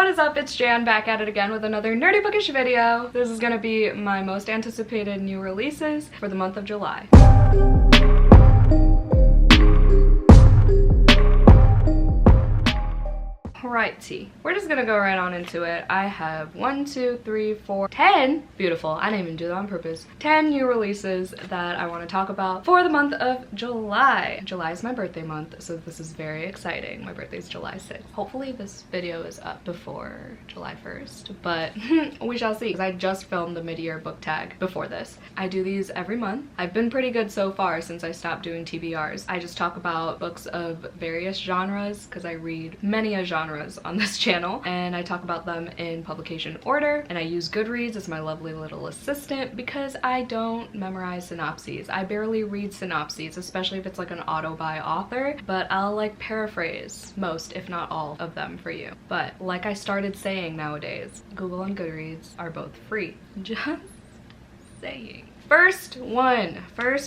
What is up? It's Jan back at it again with another nerdy bookish video. This is gonna be my most anticipated new releases for the month of July. Alrighty, we're just gonna go right on into it. I have 1, 2, 3, 4, 10. Beautiful. I didn't even do that on purpose. 10 new releases that I want to talk about for the month of July. July is my birthday month, so this is very exciting. My birthday is July 6th. Hopefully this video is up before July 1st, but we shall see, because I just filmed the mid-year book tag before this. I do these every month. I've been pretty good so far since I stopped doing TBRs. I just talk about books of various genres, because I read many a genre on this channel, and I talk about them in publication order, and I use Goodreads as my lovely little assistant because I don't memorize synopses. I barely read synopses, especially if it's like an auto by author, but I'll like paraphrase most, if not all, of them for you. But like I started saying, nowadays, Google and Goodreads are both free. Just saying. First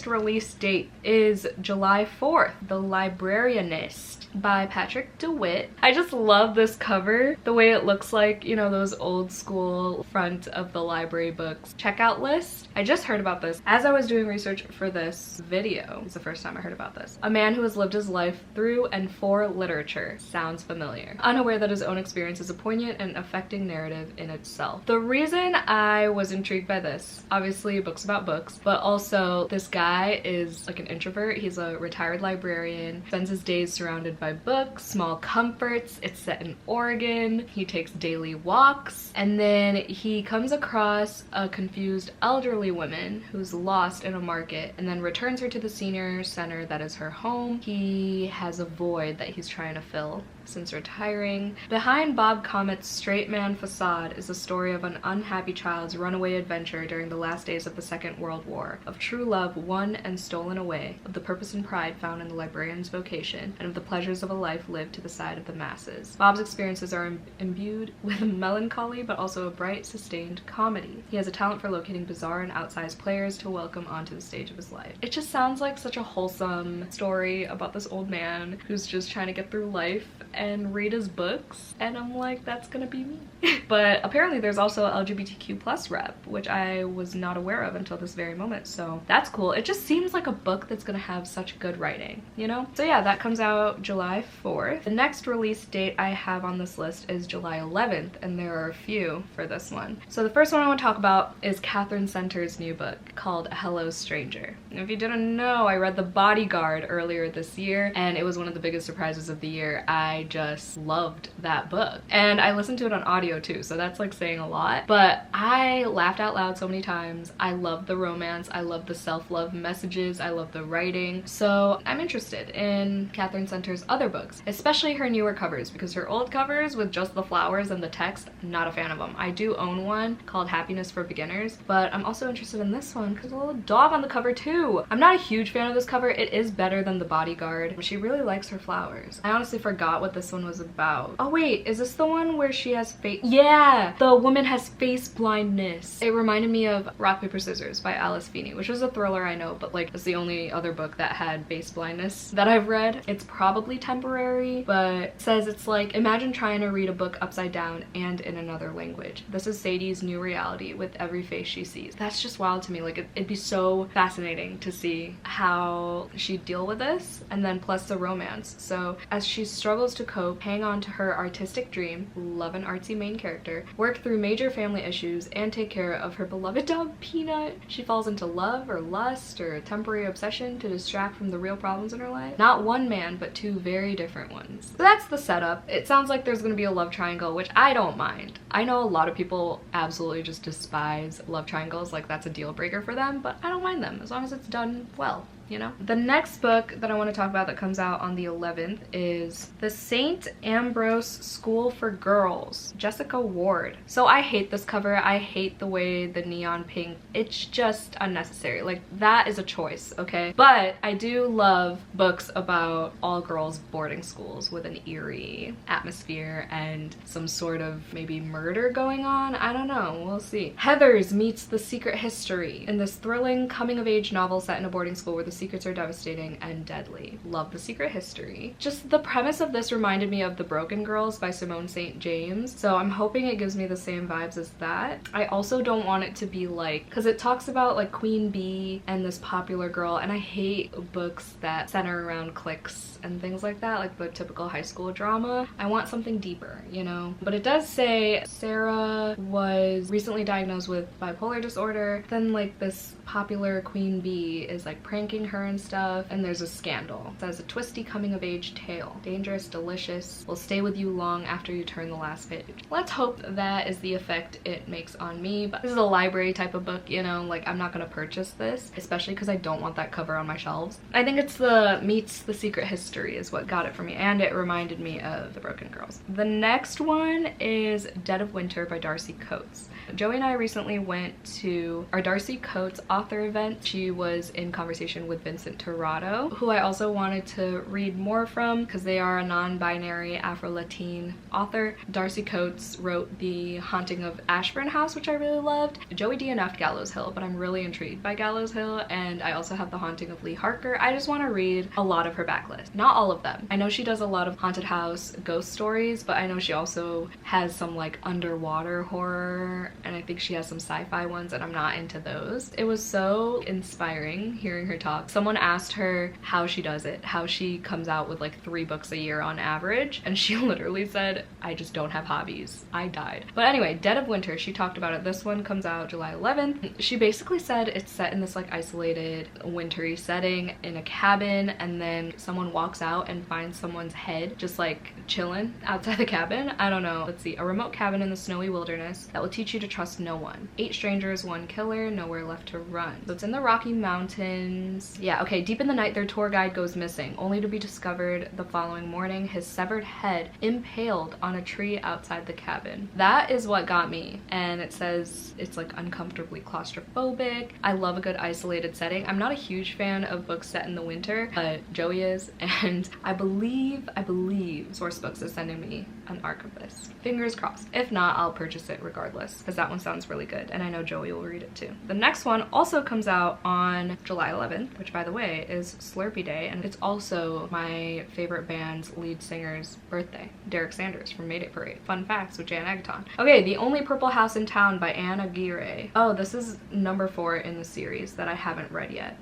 release date is July 4th, The Librarianist by Patrick DeWitt. I just love this cover, the way it looks like, you know, those old school front of the library books checkout list. I just heard about this as I was doing research for this video. It's the first time I heard about this. A man who has lived his life through and for literature. Sounds familiar. Unaware that his own experience is a poignant and affecting narrative in itself. The reason I was intrigued by this, obviously books about books, but also this guy is like an introvert. He's a retired librarian, spends his days surrounded by books, small comforts. It's set in Oregon. He takes daily walks, and then he comes across a confused elderly woman who's lost in a market, and then returns her to the senior center that is her home. He has a void that he's trying to fill since retiring. Behind Bob Comet's straight man facade is the story of an unhappy child's runaway adventure during the last days of the Second World War, of true love won and stolen away, of the purpose and pride found in the librarian's vocation, and of the pleasures of a life lived to the side of the masses. Bob's experiences are imbued with melancholy, but also a bright, sustained comedy. He has a talent for locating bizarre and outsized players to welcome onto the stage of his life. It just sounds like such a wholesome story about this old man who's just trying to get through life and read his books, and I'm like, that's gonna be me. But apparently there's also a LGBTQ plus rep, which I was not aware of until this very moment, so that's cool. It just seems like a book that's gonna have such good writing, you know? So yeah, that comes out July 4th. The next release date I have on this list is July 11th, and there are a few for this one. So the first one I want to talk about is Cathryn Center's new book called Hello Stranger. If you didn't know, I read The Bodyguard earlier this year, and it was one of the biggest surprises of the year. I just loved that book, and I listened to it on audio too, so that's like saying a lot, but I laughed out loud so many times. I love the romance, I love the self-love messages, I love the writing, so I'm interested in Cathryn Center's other books, especially her newer covers, because her old covers with just the flowers and the text, not a fan of them. I do own one called Happiness for Beginners, but I'm also interested in this one because there's a little dog on the cover too. I'm not a huge fan of this cover. It is better than The Bodyguard, but she really likes her flowers. I honestly forgot what this one was about. Oh wait, is this the one where she has face? Yeah, the woman has face blindness. It reminded me of Rock, Paper, Scissors by Alice Feeney, which was a thriller, I know, but like it's the only other book that had face blindness that I've read. It's probably temporary, but it says it's like, imagine trying to read a book upside down and in another language. This is Sadie's new reality with every face she sees. That's just wild to me. Like it'd be so fascinating to see how she'd deal with this, and then plus the romance. So as she struggles to cope, hang on to her artistic dream, love an artsy main character, work through major family issues, and take care of her beloved dog Peanut, she falls into love or lust or a temporary obsession to distract from the real problems in her life. Not one man, but two very different ones. So that's the setup. It sounds like there's gonna be a love triangle, which I don't mind. I know a lot of people absolutely just despise love triangles, like that's a deal breaker for them, but I don't mind them as long as it's done well. You know? The next book that I want to talk about that comes out on the 11th is The St. Ambrose School for Girls, Jessica Ward. So I hate this cover. I hate the way the neon pink, it's just unnecessary. Like that is a choice, okay? But I do love books about all girls boarding schools with an eerie atmosphere and some sort of maybe murder going on. I don't know, we'll see. Heathers meets The Secret History. In this thrilling coming of age novel set in a boarding school where the secrets are devastating and deadly. Love the secret history. Just the premise of this reminded me of The Broken Girls by Simone St. James, so I'm hoping it gives me the same vibes as that. I also don't want it to be like, because it talks about like Queen Bee and this popular girl, and I hate books that center around cliques and things like that, like the typical high school drama. I want something deeper, you know? But it does say Sarah was recently diagnosed with bipolar disorder, then like this popular Queen Bee is like pranking her and stuff, and there's a scandal. It says a twisty coming of age tale, dangerous, delicious, will stay with you long after you turn the last page. Let's hope that is the effect it makes on me. But this is a library type of book, you know, like I'm not gonna purchase this, especially because I don't want that cover on my shelves. I think it's the meets the secret history is what got it for me, and it reminded me of The Broken Girls. The next one is Dead of Winter by Darcy Coates. Joey and I recently went to our Darcy Coates author event. She was in conversation with Vincent Torrado, who I also wanted to read more from because they are a non-binary Afro-Latin author. Darcy Coates wrote The Haunting of Ashburn House, which I really loved. Joey DNF'd Gallows Hill, but I'm really intrigued by Gallows Hill, and I also have The Haunting of Lee Harker. I just want to read a lot of her backlist. Not all of them. I know she does a lot of haunted house ghost stories, but I know she also has some like underwater horror, and I think she has some sci-fi ones, and I'm not into those. It was so inspiring hearing her talk. Someone asked her how she does it, how she comes out with like 3 books a year on average, and she literally said, I just don't have hobbies. I died. But anyway, Dead of Winter, she talked about it. This one comes out July 11th. She basically said it's set in this like isolated wintry setting in a cabin, and then someone walks out and finds someone's head just like chilling outside the cabin. I don't know. Let's see. A remote cabin in the snowy wilderness that will teach you to trust no one. 8 strangers, 1 killer, nowhere left to run. So it's in the Rocky Mountains. Yeah, okay. Deep in the night, their tour guide goes missing, only to be discovered the following morning, his severed head impaled on a tree outside the cabin. That is what got me. And it says it's like uncomfortably claustrophobic. I love a good isolated setting. I'm not a huge fan of books set in the winter, but Joey is, and I believe Source Books is sending me an arc of this. Fingers crossed. If not, I'll purchase it regardless, because that one sounds really good, and I know Joey will read it too. The next one also comes out on July 11th, which by the way is Slurpee Day, and it's also my favorite band's lead singer's birthday, Derek Sanders from Mayday Parade. Fun facts with Jan Agaton. Okay, The Only Purple House in Town by Anne Aguirre. Oh, this is number 4 in the series that I haven't read yet.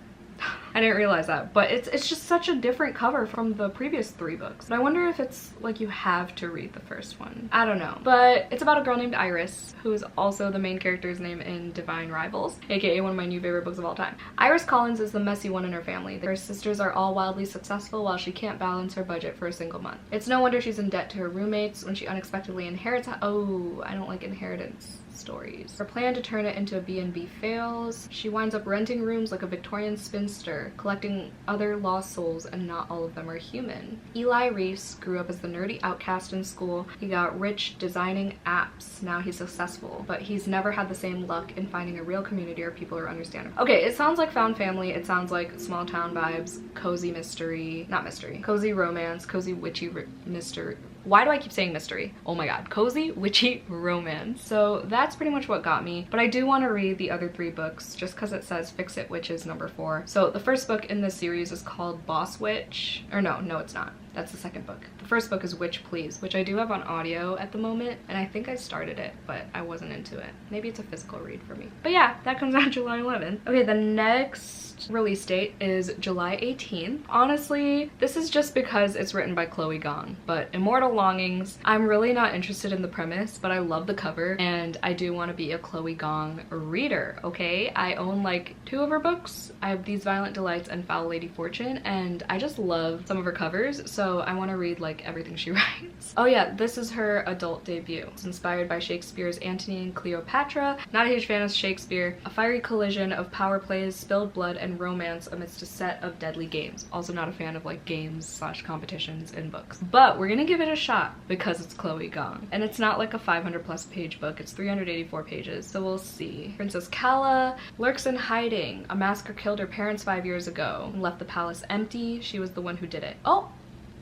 I didn't realize that, but it's just such a different cover from the previous 3 books. But I wonder if it's like you have to read the first one. I don't know. But it's about a girl named Iris, who is also the main character's name in Divine Rivals, aka one of my new favorite books of all time. Iris Collins is the messy one in her family. Her sisters are all wildly successful while she can't balance her budget for a single month. It's no wonder she's in debt to her roommates when she unexpectedly inherits. Oh, I don't like inheritance stories. Her plan to turn it into a B&B fails. She winds up renting rooms like a Victorian spinster, collecting other lost souls, and not all of them are human. Eli Reese grew up as the nerdy outcast in school. He got rich designing apps. Now he's successful, but he's never had the same luck in finding a real community where people are understanding. Okay, it sounds like found family. It sounds like small town vibes, cozy mystery, not mystery, cozy romance, cozy witchy mystery. Why do I keep saying mystery? Oh my god. Cozy, witchy romance. So that's pretty much what got me. But I do want to read the other 3 books just because it says Fix It Witches number 4. So the first book in this series is called Boss Witch. Or no, it's not. That's the second book. The first book is Witch Please, which I do have on audio at the moment, and I think I started it, but I wasn't into it. Maybe it's a physical read for me. But yeah, that comes out July 11th. Okay, the next release date is July 18th. Honestly, this is just because it's written by Chloe Gong, but Immortal Longings, I'm really not interested in the premise, but I love the cover, and I do want to be a Chloe Gong reader, okay? I own like 2 of her books. I have These Violent Delights and Foul Lady Fortune, and I just love some of her covers, so I want to read like everything she writes. Oh yeah, this is her adult debut. It's inspired by Shakespeare's Antony and Cleopatra. Not a huge fan of Shakespeare. A fiery collision of power plays, spilled blood, and romance amidst a set of deadly games. Also not a fan of like games / competitions in books. But we're gonna give it a shot because it's Chloe Gong. And it's not like a 500+ page book. It's 384 pages. So we'll see. Princess Karla lurks in hiding. A massacre killed her parents 5 years ago and left the palace empty. She was the one who did it. Oh!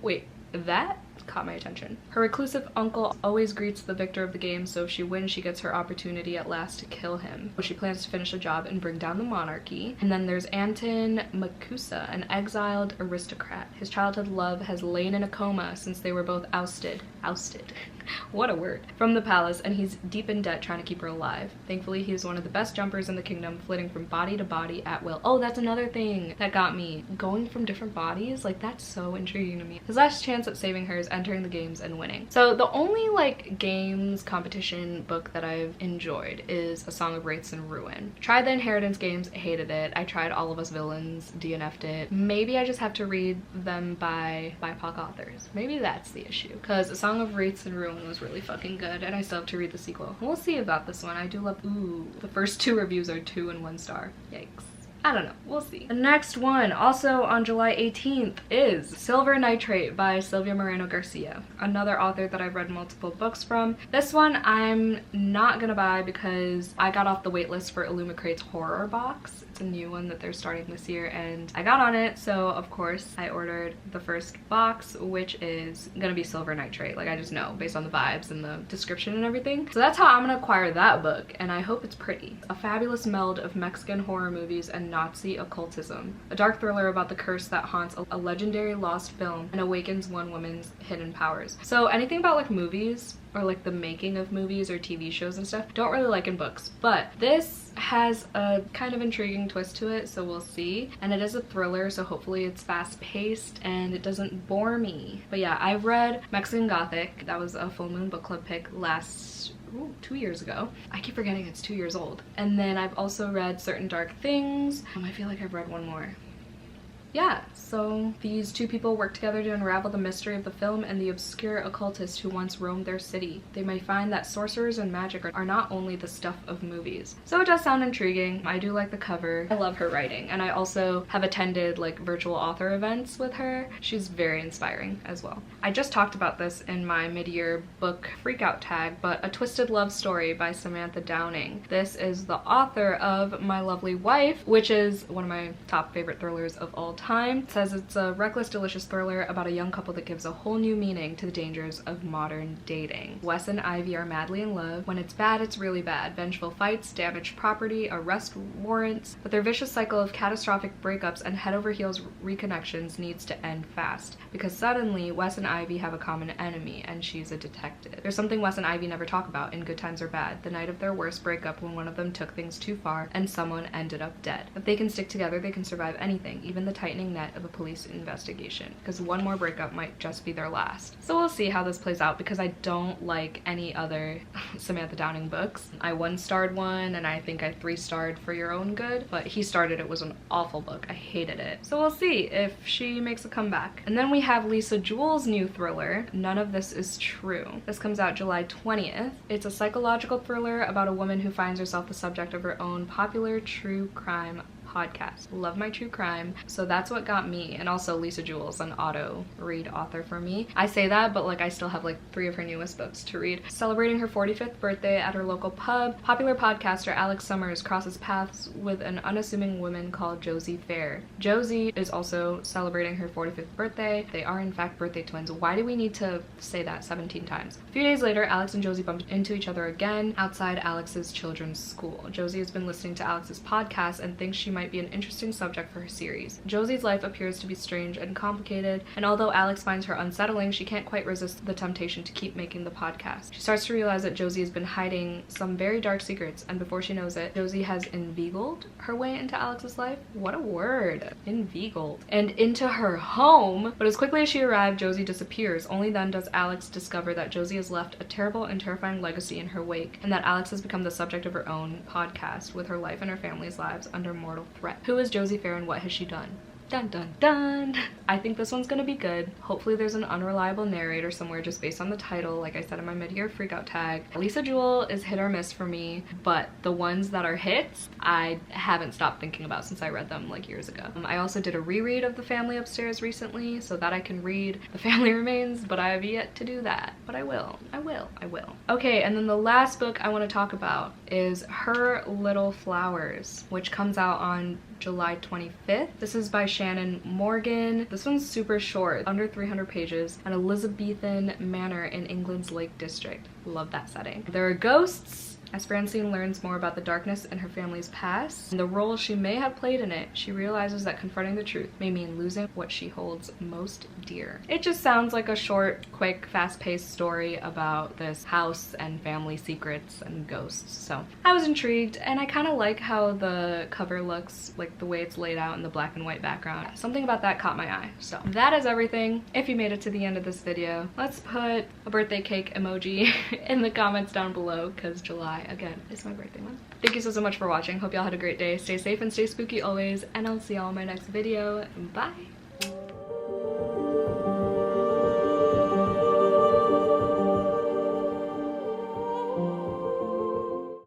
Wait, that caught my attention. Her reclusive uncle always greets the victor of the game, so if she wins, she gets her opportunity at last to kill him. She plans to finish the job and bring down the monarchy. And then there's Anton Makusa, an exiled aristocrat. His childhood love has lain in a coma since they were both ousted. What a word. From the palace, and he's deep in debt trying to keep her alive. Thankfully, he is one of the best jumpers in the kingdom, flitting from body to body at will. Oh, that's another thing that got me. Going from different bodies, like, that's so intriguing to me. His last chance at saving her is entering the games and winning. So the only, like, games competition book that I've enjoyed is A Song of Wraiths and Ruin. Tried the Inheritance games, hated it. I tried All of Us Villains, DNF'd it. Maybe I just have to read them by BIPOC authors. Maybe that's the issue. Because A Song of Wraiths and Ruin was really fucking good, and I still have to read the sequel. We'll see about this one. I do love— ooh, the first 2 reviews are 2 and 1 star. Yikes. I don't know. We'll see. The next one, also on July 18th, is Silver Nitrate by Silvia Moreno Garcia, another author that I've read multiple books from. This one I'm not gonna buy because I got off the waitlist for Illumicrate's horror box. It's a new one that they're starting this year, and I got on it, so of course I ordered the first box, which is gonna be Silver Nitrate. Like, I just know based on the vibes and the description and everything. So that's how I'm gonna acquire that book, and I hope it's pretty. A fabulous meld of Mexican horror movies and Nazi occultism. A dark thriller about the curse that haunts a legendary lost film and awakens one woman's hidden powers. So anything about, like, movies, or like the making of movies or TV shows and stuff, don't really like in books, but this has a kind of intriguing twist to it, so we'll see. And it is a thriller, so hopefully it's fast-paced and it doesn't bore me. But yeah, I've read Mexican Gothic. That was a Full Moon Book Club pick last— ooh, 2 years ago. I keep forgetting it's 2 years old. And then I've also read Certain Dark Things. I feel like I've read one more. Yeah, so these 2 people work together to unravel the mystery of the film and the obscure occultist who once roamed their city. They may find that sorcerers and magic are not only the stuff of movies. So it does sound intriguing. I do like the cover. I love her writing, and I also have attended, like, virtual author events with her. She's very inspiring as well. I just talked about this in my mid-year book freakout tag, but A Twisted Love Story by Samantha Downing. This is the author of My Lovely Wife, which is one of my top favorite thrillers of all time. It says it's a reckless, delicious thriller about a young couple that gives a whole new meaning to the dangers of modern dating. Wes and Ivy are madly in love. When it's bad, it's really bad. Vengeful fights, damaged property, arrest warrants, but their vicious cycle of catastrophic breakups and head-over-heels reconnections needs to end fast, because suddenly Wes and Ivy have a common enemy, and she's a detective. There's something Wes and Ivy never talk about in Good Times or Bad, the night of their worst breakup when one of them took things too far and someone ended up dead. If they can stick together, they can survive anything, even the tightening net of a police investigation, because one more breakup might just be their last. So we'll see how this plays out, because I don't like any other Samantha Downing books. I 1-starred one, and I think I 3-starred For Your Own Good, but He Started It was an awful book. I hated it. So we'll see if she makes a comeback. And then we have Lisa Jewell's new thriller, None of This Is True. This comes out July 20th. It's a psychological thriller about a woman who finds herself the subject of her own popular true crime podcast. Love my true crime, so that's what got me. And also Lisa Jewell's an auto read author for me. I say that, but like I still have like 3 of her newest books to read. Celebrating her 45th birthday at her local pub, popular podcaster Alex Summers crosses paths with an unassuming woman called Josie Fair. Josie is also celebrating her 45th birthday. They are in fact birthday twins. Why do we need to say that 17 times? A few days later, Alex and Josie bump into each other again outside Alex's children's school. Josie has been listening to Alex's podcast and thinks she might be an interesting subject for her series. Josie's life appears to be strange and complicated, and although Alex finds her unsettling, she can't quite resist the temptation to keep making the podcast. She starts to realize that Josie has been hiding some very dark secrets, and before she knows it, Josie has inveigled her way into Alex's life. What a word. Inveigled. And into her home. But as quickly as she arrived, Josie disappears. Only then does Alex discover that Josie has left a terrible and terrifying legacy in her wake, and that Alex has become the subject of her own podcast, with her life and her family's lives under mortal threat. Who is Josie Fair and what has she done? Dun dun dun! I think this one's gonna be good. Hopefully there's an unreliable narrator somewhere just based on the title, like I said in my mid-year freakout tag. Lisa Jewell is hit or miss for me, but the ones that are hits, I haven't stopped thinking about since I read them like years ago. I also did a reread of The Family Upstairs recently so that I can read The Family Remains, but I have yet to do that. But I will. Okay, and then the last book I want to talk about is Her Little Flowers, which comes out on July 25th. This is by Shannon Morgan. This one's super short, under 300 pages, an Elizabethan manor in England's Lake District. Love that setting. There are ghosts. As Francine learns more about the darkness in her family's past and the role she may have played in it, she realizes that confronting the truth may mean losing what she holds most dear. It just sounds like a short, quick, fast-paced story about this house and family secrets and ghosts. So I was intrigued, and I kind of like how the cover looks, like the way it's laid out in the black and white background. Something about that caught my eye. So that is everything. If you made it to the end of this video, let's put a birthday cake emoji in the comments down below, because July, again, is my birthday month. Thank you so much for watching. Hope y'all had a great day. Stay safe and stay spooky always, and I'll see y'all in my next video. Bye!